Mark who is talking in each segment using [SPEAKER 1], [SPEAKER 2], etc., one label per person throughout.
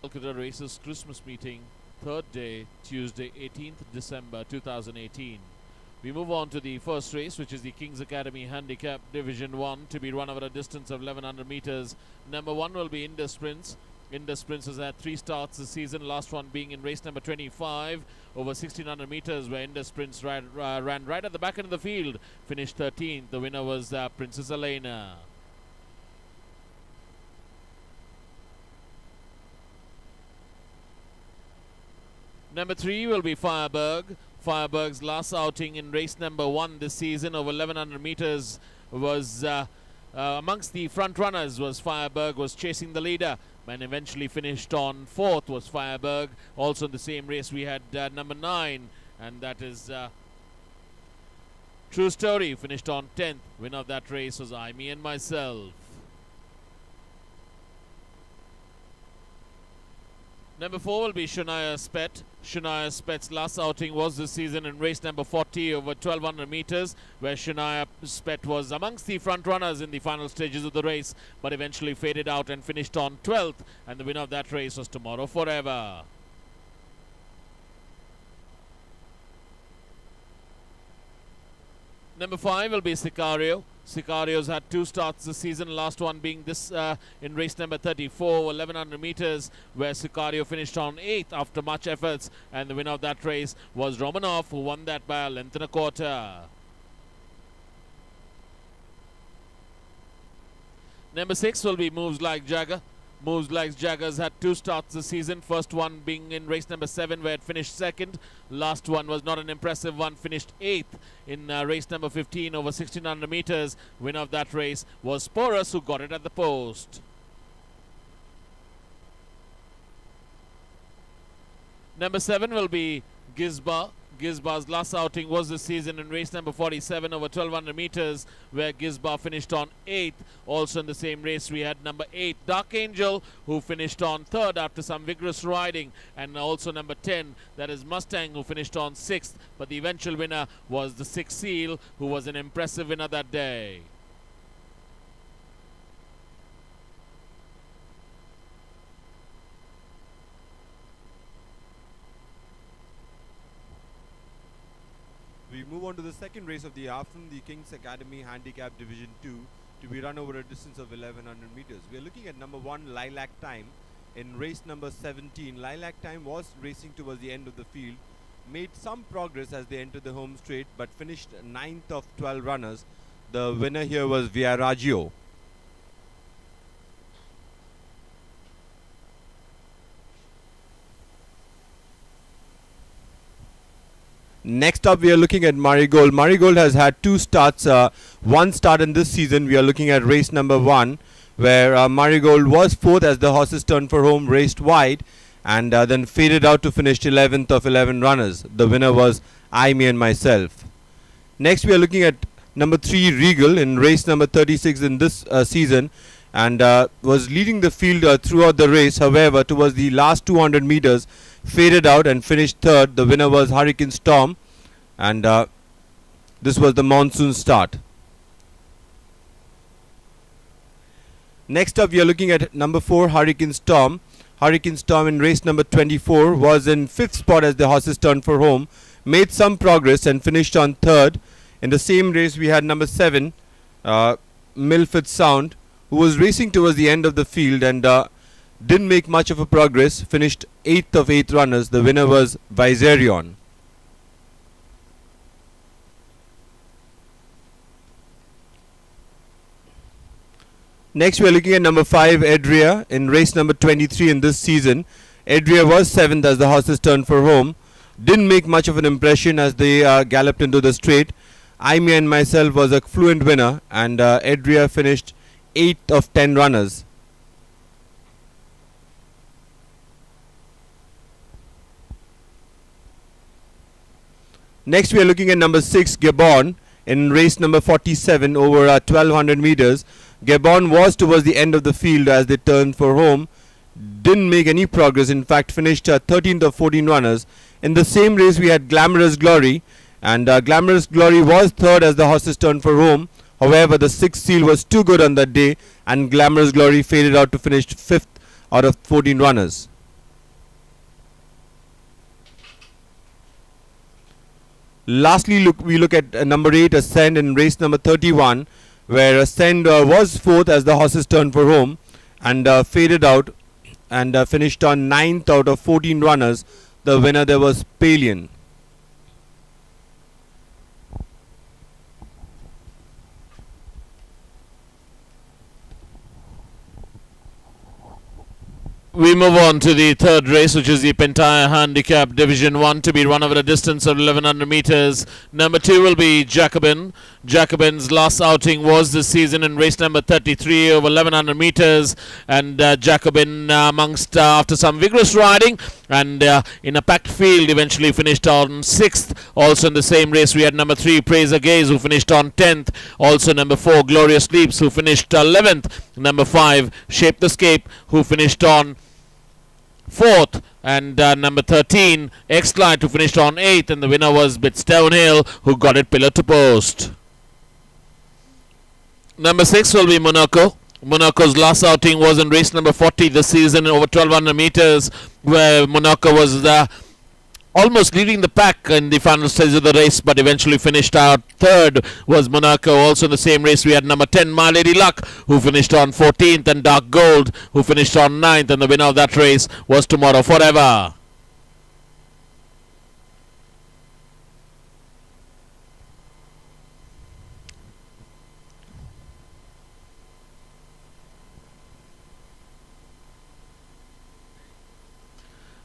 [SPEAKER 1] Calcutta Races Christmas meeting, third day, Tuesday, 18th December 2018. We move on to the first race, which is the King's Academy Handicap Division 1, to be run over a distance of 1100 meters. Number 1 will be Indus Prince. Indus Prince has had 3 starts this season, last one being in race number 25 over 1600 meters, where Indus Prince ran right at the back end of the field, finished 13th. The winner was Princess Elena. Number 3 will be Fireberg. Fireberg's last outing in race number 1 this season over 1100 meters was amongst the front runners. Was Fireberg was chasing the leader and eventually finished on 4th. Was Fireberg. Also in the same race we had number 9, and that is True Story, finished on 10th. Winner of that race was I, Me and Myself. Number 4 will be Shania Spet. Shania Spet's last outing was this season in race number 40 over 1200 meters, where Shania Spet was amongst the front runners in the final stages of the race, but eventually faded out and finished on 12th, and the winner of that race was Tomorrow Forever. Number 5 will be Sicario. Sicario's had 2 starts this season, last one being this in race number 34, 1100 meters, where Sicario finished on 8th after much efforts, and the winner of that race was Romanov, who won that by a length and a quarter. Number 6 will be Moves Like Jagger. Moves Like Jagger's had 2 starts this season, first one being in race number 7, where it finished 2nd. Last one was not an impressive one, finished 8th in race number 15 over 1600 meters. Winner of that race was Porus, who got it at the post. Number 7 will be Gizba. Gizba's last outing was this season in race number 47 over 1200 meters, where Gizba finished on 8th. Also in the same race we had number 8 Dark Angel, who finished on 3rd after some vigorous riding, and also number 10, that is Mustang, who finished on 6th, but the eventual winner was the 6 Seal, who was an impressive winner that day.
[SPEAKER 2] We move on to the second race of the afternoon, the King's Academy Handicap Division 2, to be run over a distance of 1100 meters. We are looking at number 1 Lilac Time in race number 17. Lilac Time was racing towards the end of the field, made some progress as they entered the home straight, but finished 9th of 12 runners. The winner here was Viaraggio. Next up we are looking at Marigold. Marigold has had 2 starts, 1 start in this season. We are looking at race number 1, where Marigold was 4th as the horses turned for home, raced wide, and then faded out to finish 11th of 11 runners. The winner was I, Me and Myself. Next we are looking at number 3 Regal in race number 36 in this season, and was leading the field throughout the race. However, towards the last 200 meters, faded out and finished 3rd. The winner was Hurricane Storm, and this was the monsoon start. Next up we are looking at number 4 Hurricane Storm. Hurricane Storm in race number 24 was in 5th spot as the horses turned for home, made some progress and finished on 3rd. In the same race we had number 7 Milford Sound, who was racing towards the end of the field and didn't make much of a progress, finished 8th of 8 runners. The winner was Viserion. Next we are looking at number 5 Edria in race number 23 in this season. Edria was 7th as the horses turned for home, didn't make much of an impression as they galloped into the straight. I, Me and Myself was a fluent winner, and Edria finished 8th of 10 runners. Next we are looking at number 6 Gabon in race number 47 over 1200 meters. Gabon was towards the end of the field as they turned for home, didn't make any progress, in fact finished 13th of 14 runners. In the same race we had Glamorous Glory, and Glamorous Glory was 3rd as the horses turned for home. However, the 6th Seal was too good on that day, and Glamorous Glory faded out to finish 5th out of 14 runners. Lastly, we look at number 8, Ascend, in race number 31, where Ascend was 4th as the horses turned for home and faded out and finished on 9th out of 14 runners. The winner there was Palian.
[SPEAKER 1] We move on to the third race, which is the Pentire Handicap Division 1, to be run over a distance of 1100 meters. Number 2 will be Jacobin. Jacobin's last outing was this season in race number 33 over 1100 meters, and Jacobin amongst after some vigorous riding and in a packed field eventually finished on 6th. Also in the same race we had number 3 Praise a Gaze, who finished on 10th. Also number 4 Glorious Leaps, who finished 11th. Number 5 Shape the Scape, who finished on 4th, and number 13 X-Light, who finished on 8th, and the winner was Bitstonehill, who got it pillar to post. Number 6 will be Monaco. Monaco's last outing was in race number 40 this season over 1200 meters, where Monaco was almost leading the pack in the final stage of the race, but eventually finished out 3rd was Monaco. Also in the same race we had number 10 My Lady Luck, who finished on 14th, and Dark Gold, who finished on 9th, and the winner of that race was Tomorrow Forever.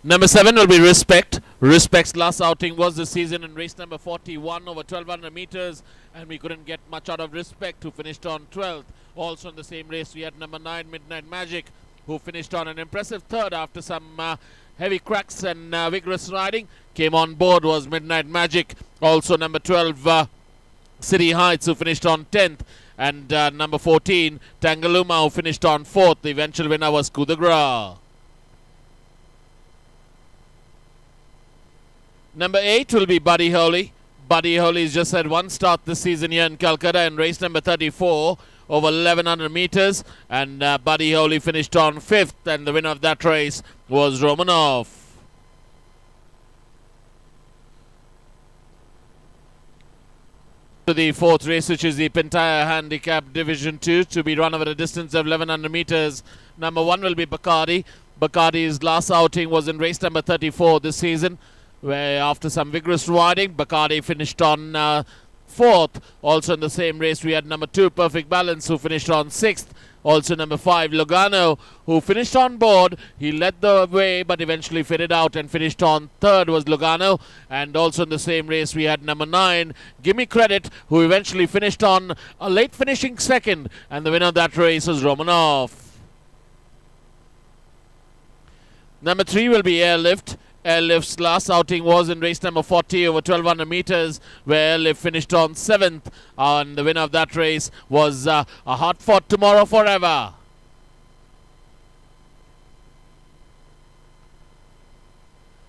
[SPEAKER 1] Number 7 will be Respect. Respect's last outing was this season in race number 41 over 1200 meters, and we couldn't get much out of Respect, who finished on 12th. Also in the same race we had number 9 Midnight Magic, who finished on an impressive 3rd after some heavy cracks and vigorous riding. Came on board was Midnight Magic. Also number 12 City Heights, who finished on 10th, and number 14 Tangaluma, who finished on 4th. The eventual winner was Coup de Grace. Number 8 will be Buddy Holly. Buddy Holly's just had one start this season here in Calcutta in race number 34 over 1100 meters, and Buddy Holly finished on 5th, and the winner of that race was Romanov. To the 4th race, which is the Pentire Handicap Division 2, to be run over a distance of 1100 meters. Number 1 will be Bacardi. Bacardi's last outing was in race number 34 this season, where after some vigorous riding, Bacardi finished on 4th. Also in the same race we had number 2 Perfect Balance, who finished on 6th. Also number 5 Lugano, who finished on board. He led the way but eventually faded out and finished on 3rd was Lugano. And also in the same race we had number 9 Gimme Credit, who eventually finished on a late finishing 2nd, and the winner of that race was Romanov. Number 3 will be Airlift. Airlift's last outing was in race number 40 over 1200 meters, where Airlift finished on 7th, and the winner of that race was a hard-fought Tomorrow Forever.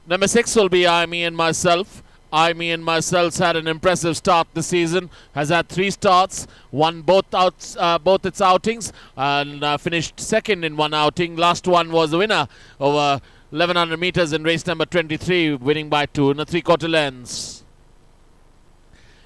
[SPEAKER 1] Number 6 will be I, Me and Myself. I, Me and Myself's had an impressive start this season, has had 3 starts, won both its outings, and finished 2nd in one outing. Last one was the winner over 1100 meters in race number 23, winning by 2 3/4 lengths.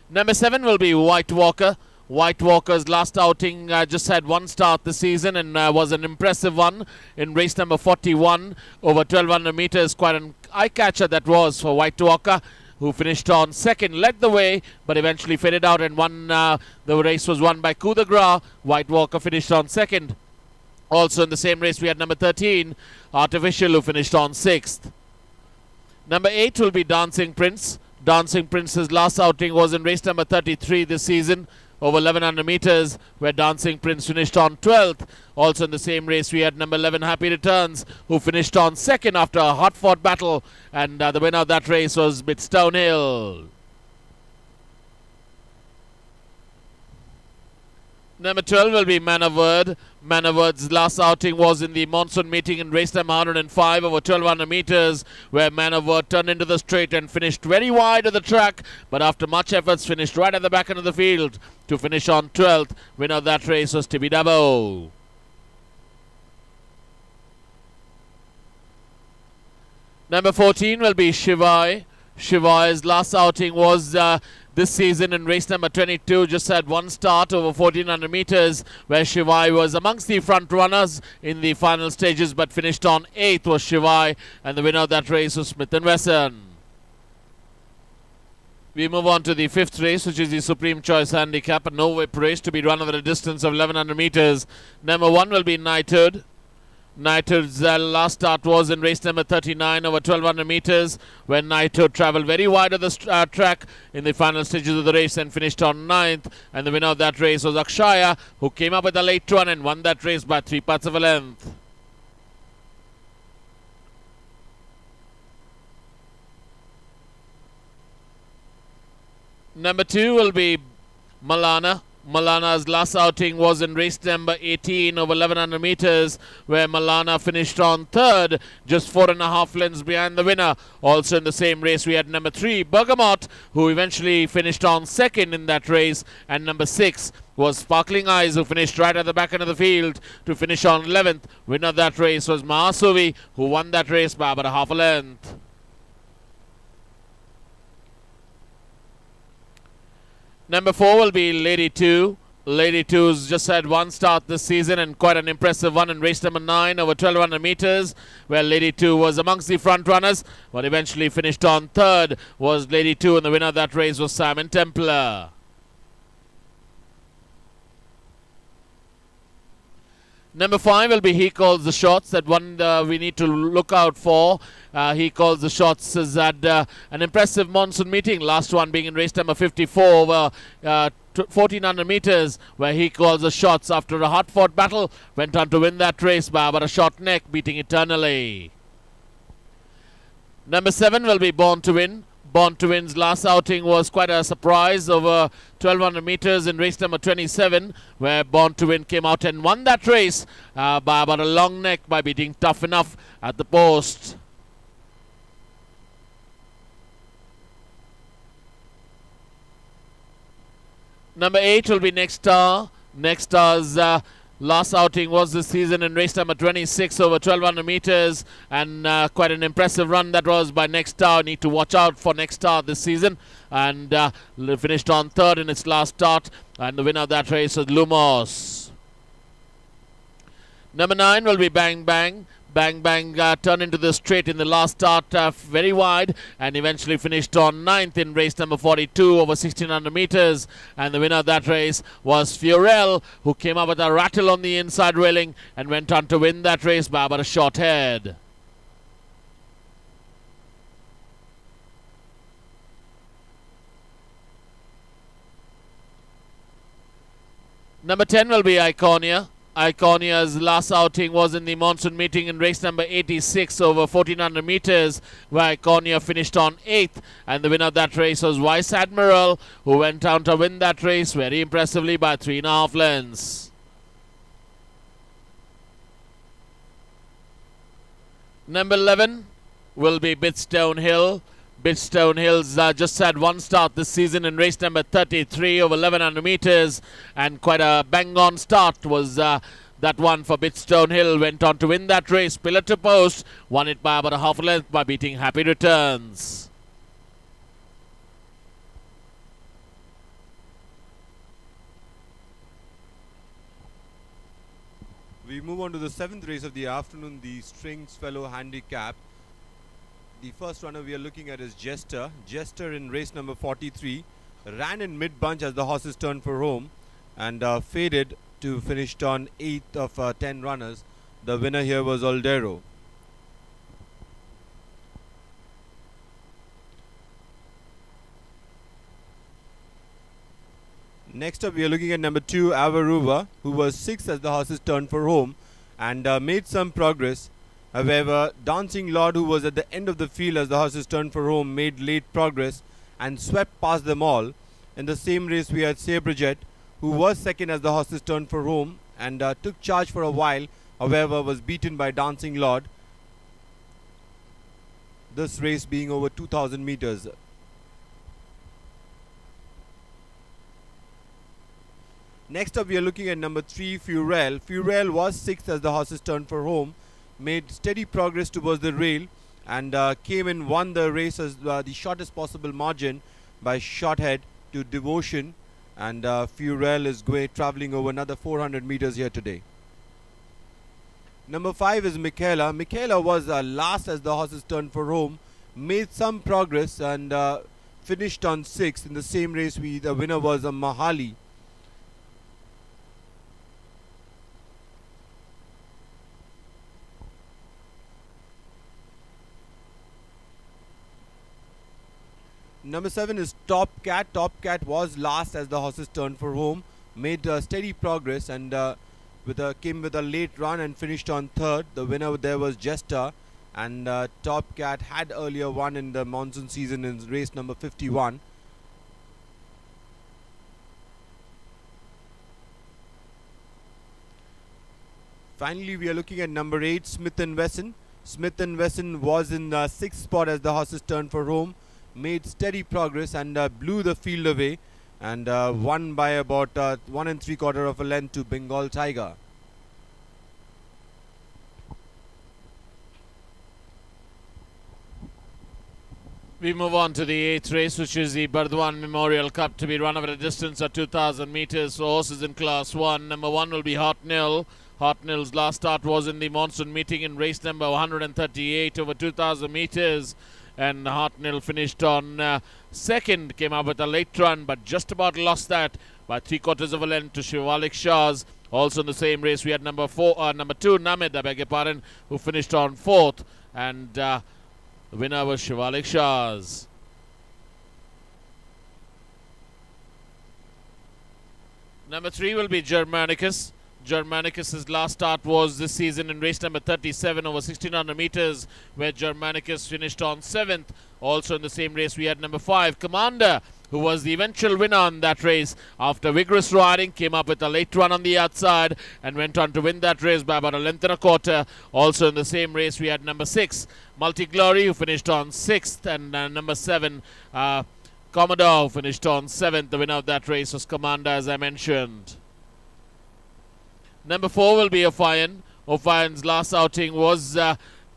[SPEAKER 1] Number 7 will be White Walker. White Walker's last outing just had one start this season, and was an impressive one in race number 41 over 1200 meters. Quite an eye-catcher that was for White Walker, who finished on 2nd, led the way, but eventually faded out and won. The race was won by Coup de Grace. White Walker finished on 2nd. Also in the same race we had number 13 Artificial, who finished on 6th. Number 8 will be Dancing Prince. Dancing Prince's last outing was in race number 33 this season over 1100 meters, where Dancing Prince finished on 12th. Also in the same race we had number 11 Happy Returns, who finished on 2nd after a hard-fought battle, and the winner of that race was Bitstonehill. Number 12 will be Man of Word. Man of Word's last outing was in the monsoon meeting in race number 105 over 1200 meters, where Man of Word turned into the straight and finished very wide of the track, but after much efforts finished right at the back end of the field to finish on 12th. Winner of that race was Tibidabo. Number 14 will be Shivai. Shivai's last outing was this season in race number 22. Just had one start over 1400 meters, where Shivai was amongst the front runners in the final stages, but finished on 8th was Shivai, and the winner of that race was Smith & Wesson. We move on to the 5th race, which is the Supreme Choice Handicap, a no-whip race to be run over a distance of 1100 meters. Number 1 will be Knighthood. Knighthood's last start was in race number 39 over 1200 meters, when Knighthood travelled very wide of the track in the final stages of the race and finished on 9th. And the winner of that race was Akshaya, who came up with a late run and won that race by 3 parts of a length. Number 2 will be Malana. Malana's last outing was in race number 18 over 1100 meters, where Malana finished on 3rd, just 4.5 lengths behind the winner. Also in the same race, we had number 3, Bergamot, who eventually finished on 2nd in that race, and number 6 was Sparkling Eyes, who finished right at the back end of the field to finish on 11th. Winner of that race was Mahasuvi, who won that race by about 1/2 length. Number 4 will be Lady 2. Lady 2's just had one start this season and quite an impressive one in race number 9 over 1200 meters, where Lady 2 was amongst the front runners, but eventually finished on 3rd was Lady 2, and the winner of that race was Simon Templar. Number 5 will be He Calls the Shots. That one we need to look out for. He Calls the Shots has had an impressive monsoon meeting. Last one being in race number 54 over 1400 meters, where He Calls the Shots, after a hard-fought battle, went on to win that race by about a short neck, beating Eternally. Number 7 will be Born to Win. Born to Win's last outing was quite a surprise over 1200 meters in race number 27, where Born to Win came out and won that race by about a long neck by beating Tough Enough at the post. Number 8 will be Next Star. Next Star's last outing was this season in race number 26 over 1200 meters, and quite an impressive run that was by Next Star. Need to watch out for Next Star this season, and finished on 3rd in its last start, and the winner of that race was Lumos. Number 9 will be Bang Bang. Bang Bang turned into the straight in the last start very wide, and eventually finished on 9th in race number 42 over 1600 meters, and the winner of that race was Fiorel, who came up with a rattle on the inside railing and went on to win that race by about a short head. Number 10 will be Iconia. Iconia's last outing was in the monsoon meeting in race number 86 over 1400 meters, where Iconia finished on 8th, and the winner of that race was Vice Admiral, who went on to win that race very impressively by 3.5 lengths. Number 11 will be Bitstone Hill. Bitstone Hill's just had one start this season in race number 33 over 1100 meters, and quite a bang-on start was that one for Bitstone Hill. Went on to win that race, pillar to post, won it by about a 1/2 length by beating Happy Returns.
[SPEAKER 2] We move on to the 7th race of the afternoon, the Strings Fellow Handicap. The first runner we are looking at is Jester. Jester in race number 43 ran in mid-bunch as the horses turned for home, and faded to finish on 8th of 10 runners. The winner here was Aldero. Next up we are looking at number 2 Avaruva, who was 6th as the horses turned for home and made some progress. However, Dancing Lord, who was at the end of the field as the horses turned for home, made late progress and swept past them all. In the same race we had Saberjet, who was 2nd as the horses turned for home and took charge for a while, however was beaten by Dancing Lord. This race being over 2000 meters. Next up we are looking at number 3 Furel. Furel was 6th as the horses turned for home, made steady progress towards the rail, and came in, won the race as the shortest possible margin by short head to Devotion, and Furel is traveling over another 400 meters here today. Number 5 is Michaela. Michaela was last as the horses turned for home, made some progress and finished on 6th. In the same race, the winner was Mahali. Number 7 is Top Cat. Top Cat was last as the horses turned for home, made steady progress and came with a late run and finished on 3rd. The winner there was Jester, and Top Cat had earlier won in the monsoon season in race number 51. Finally, we are looking at number 8, Smith & Wesson. Smith & Wesson was in 6th spot as the horses turned for home, made steady progress and blew the field away, and won by about 1 3/4 of a length to Bengal Tiger.
[SPEAKER 1] We move on to the 8th race, which is the Bardwan Memorial Cup, to be run over a distance of 2,000 meters for horses in Class 1. Number 1 will be Hot Nil. Hot Nil's last start was in the monsoon meeting in race number 138 over 2,000 meters. And Hot Nil finished on 2nd, came up with a late run, but just about lost that by 3/4 of a length to Shivalik Shahs. Also in the same race, we had number 2, Namid, I beg your pardon, who finished on 4th, and the winner was Shivalik Shahs. Number 3 will be Germanicus. Germanicus' last start was this season in race number 37 over 1600 meters, where Germanicus finished on 7th. Also in the same race, we had number 5, Commander, who was the eventual winner on that race. After vigorous riding, came up with a late run on the outside and went on to win that race by about 1.25 lengths. Also in the same race, we had number 6, Multiglory, who finished on 6th, and number 7, Commodore, who finished on 7th. The winner of that race was Commander, as I mentioned. Number 4 will be Ophion. Ophion's last outing was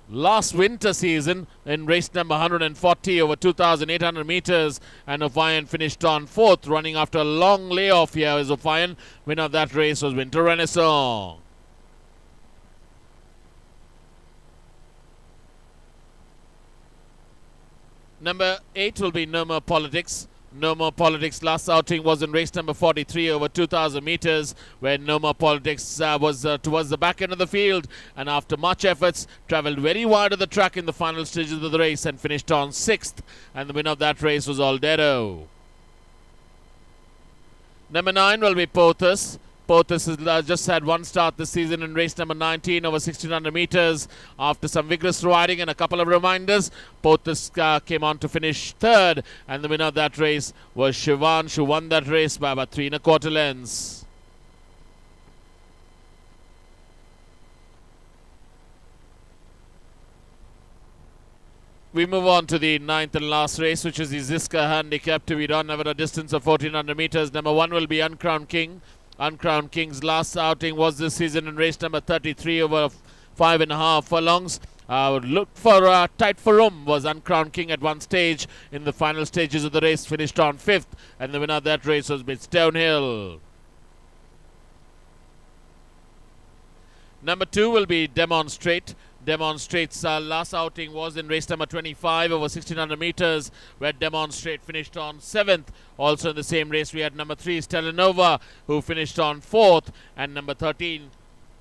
[SPEAKER 1] last winter season in race number 140 over 2,800 meters, and Ophion finished on 4th, running after a long layoff here as Ophion. Winner of that race was Winter Renaissance. Number 8 will be No More Politics. No More Politics' last outing was in race number 43 over 2,000 meters, where No More Politics was towards the back end of the field, and after much efforts, travelled very wide of the track in the final stages of the race and finished on 6th, and the winner of that race was Aldero. Number 9 will be Porthos. Porthos has just had one start this season in race number 19 over 1,600 meters. After some vigorous riding and a couple of reminders, Porthos came on to finish 3rd, and the winner of that race was Shivansh, who won that race by about 3 1/4 lengths. We move on to the 9th and last race, which is the Ziska Handicap, to be run over a distance of 1,400 meters. Number 1 will be Uncrowned King. Uncrowned King's last outing was this season in race number 33 over 5.5 furlongs. Looked for tight for room was Uncrowned King at one stage. In the final stages of the race, finished on 5th, and the winner of that race was Stonehill. Number 2 will be Demonstrate. Demonstrate's last outing was in race number 25 over 1,600 meters, where Demonstrate finished on 7th. Also in the same race, we had number 3, Stellanova, who finished on 4th, and number 13,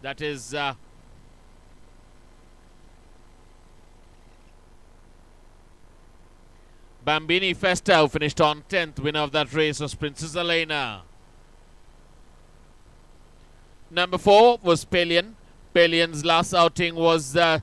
[SPEAKER 1] that is Bambini Festa, who finished on 10th. Winner of that race was Princess Elena. Number 4 was Pelion. Pelion's last outing was a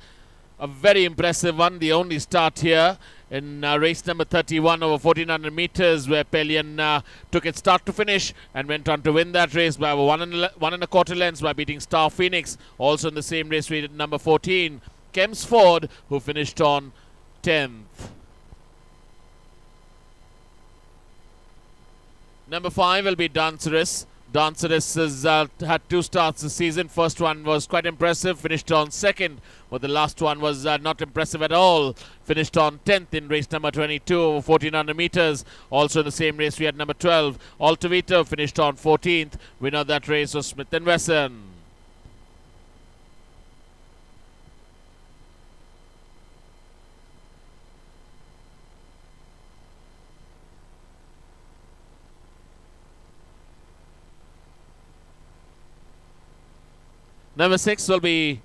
[SPEAKER 1] very impressive one, the only start here in race number 31 over 1,400 meters, where Pelion took it start to finish and went on to win that race by 1 1/4 lengths by beating Star Phoenix. Also in the same race, we did number 14, Kemsford, who finished on 10th. Number 5 will be Dancerous. Danceris has had 2 starts this season. First one was quite impressive, finished on 2nd, but the last one was not impressive at all. Finished on 10th in race number 22 over 1400 meters. Also in the same race we had number 12, Altavita, finished on 14th. Winner of that race was Smith & Wesson. Number 6 will be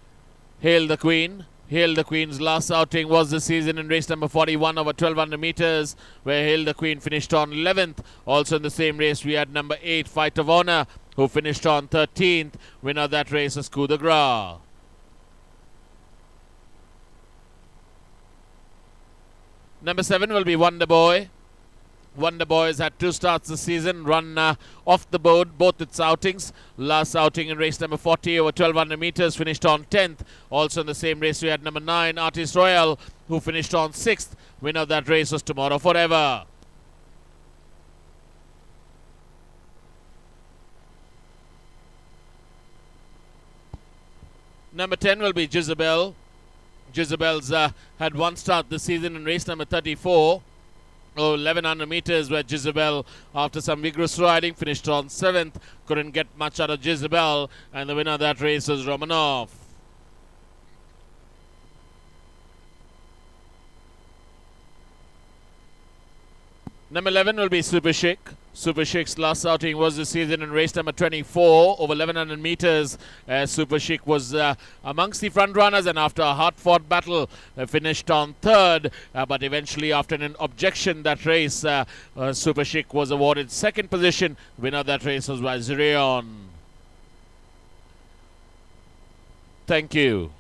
[SPEAKER 1] Hail the Queen. Hail the Queen's last outing was this season in race number 41 over 1200 meters, where Hail the Queen finished on 11th. Also in the same race we had number 8, Fight of Honor, who finished on 13th. Winner of that race was Coup de Gras. Number 7 will be Wonder Boy. Wonder Boy has had 2 starts this season, run off the board both its outings. Last outing in race number 40 over 1200 meters, finished on 10th. Also in the same race we had number 9, Artist Royal, who finished on 6th. Winner of that race was Tomorrow Forever. Number 10 will be Jezebel. Jezebel's had 1 start this season in race number 34. 1100 meters, where Jezebel, after some vigorous riding, finished on 7th. Couldn't get much out of Jezebel, and the winner of that race was Romanov. Number 11 will be Super Chic. Super Chic's last outing was this season in race number 24 over 1100 meters. Super Chic was amongst the front runners, and after a hard-fought battle finished on 3rd, but eventually after an objection that race, Super Chic was awarded 2nd position. Winner of that race was Vizirion. Thank you.